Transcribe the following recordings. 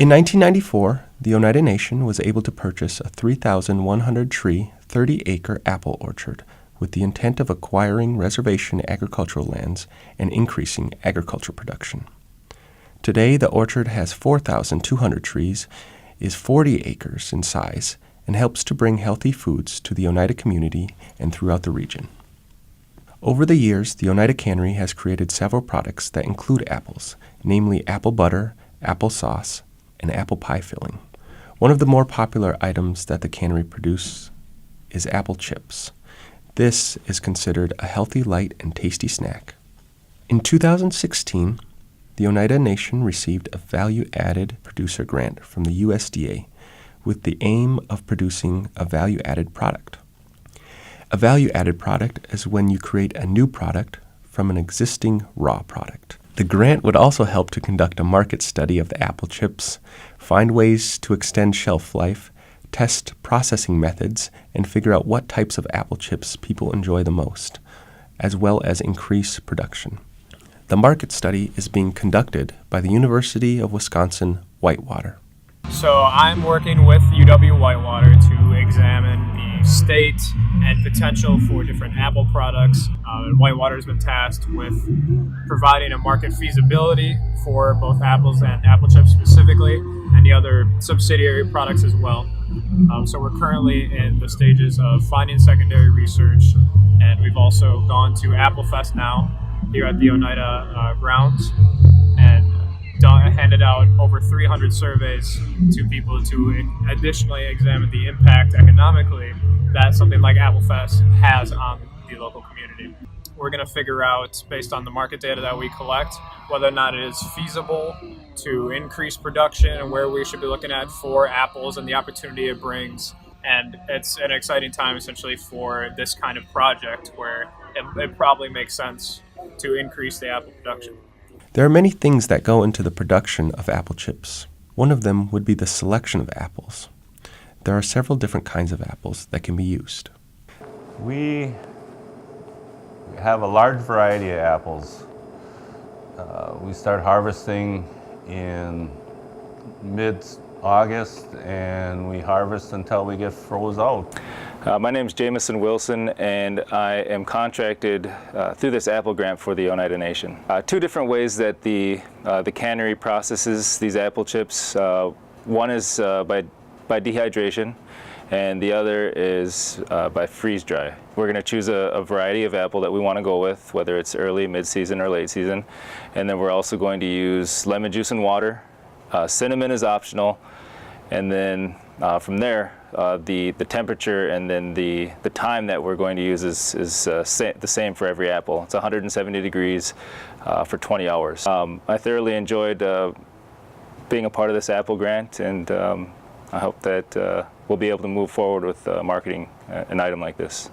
In 1994, the Oneida Nation was able to purchase a 3,100-tree, 30-acre apple orchard with the intent of acquiring reservation agricultural lands and increasing agriculture production. Today, the orchard has 4,200 trees, is 40 acres in size, and helps to bring healthy foods to the Oneida community and throughout the region. Over the years, the Oneida Cannery has created several products that include apples, namely apple butter, apple sauce, and apple pie filling. One of the more popular items that the cannery produces is apple chips. This is considered a healthy, light, and tasty snack. In 2016, the Oneida Nation received a value-added producer grant from the USDA with the aim of producing a value-added product. A value-added product is when you create a new product from an existing raw product. The grant would also help to conduct a market study of the apple chips, find ways to extend shelf life, test processing methods, and figure out what types of apple chips people enjoy the most, as well as increase production. The market study is being conducted by the University of Wisconsin-Whitewater. So I'm working with UW-Whitewater to examine the state and potential for different apple products. Whitewater has been tasked with providing a market feasibility for both apples and apple chips specifically, and the other subsidiary products as well. So we're currently in the stages of finding secondary research, and we've also gone to Apple Fest now here at the Oneida grounds, and handed out over 300 surveys to people to additionally examine the impact economically that something like Apple Fest has on the local community. We're going to figure out, based on the market data that we collect, whether or not it is feasible to increase production and where we should be looking at for apples and the opportunity it brings. And it's an exciting time essentially for this kind of project where it probably makes sense to increase the apple production. There are many things that go into the production of apple chips. One of them would be the selection of apples. There are several different kinds of apples that can be used. We have a large variety of apples. We start harvesting in mid-August and we harvest until we get froze out. My name is Jamison Wilson, and I am contracted through this apple grant for the Oneida Nation. Two different ways that the cannery processes these apple chips. One is by dehydration, and the other is by freeze dry. We're going to choose a variety of apple that we want to go with, whether it's early, mid-season, or late season. And then we're also going to use lemon juice and water. Cinnamon is optional, and then from there, the temperature and then the time that we're going to use is the same for every apple. It's 170 degrees for 20 hours. I thoroughly enjoyed being a part of this apple grant, and I hope that we'll be able to move forward with marketing an item like this.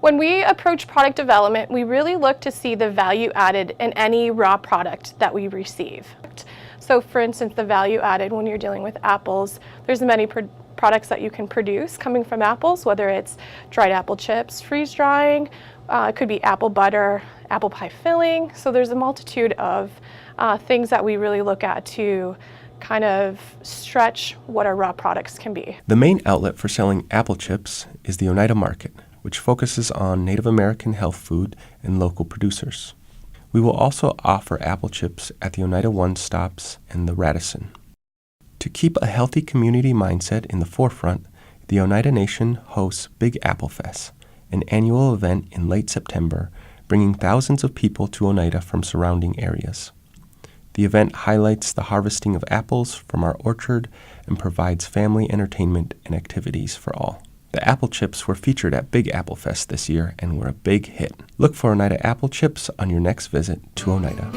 When we approach product development, we really look to see the value added in any raw product that we receive. So for instance, the value added when you're dealing with apples, there's many products that you can produce coming from apples, whether it's dried apple chips, freeze drying, it could be apple butter, apple pie filling. So there's a multitude of things that we really look at to kind of stretch what our raw products can be. The main outlet for selling apple chips is the Oneida Market, which focuses on Native American health food and local producers. We will also offer apple chips at the Oneida One stops and the Radisson. To keep a healthy community mindset in the forefront, the Oneida Nation hosts Big Apple Fest, an annual event in late September, bringing thousands of people to Oneida from surrounding areas. The event highlights the harvesting of apples from our orchard and provides family entertainment and activities for all. The apple chips were featured at Big Apple Fest this year and were a big hit. Look for Oneida apple chips on your next visit to Oneida.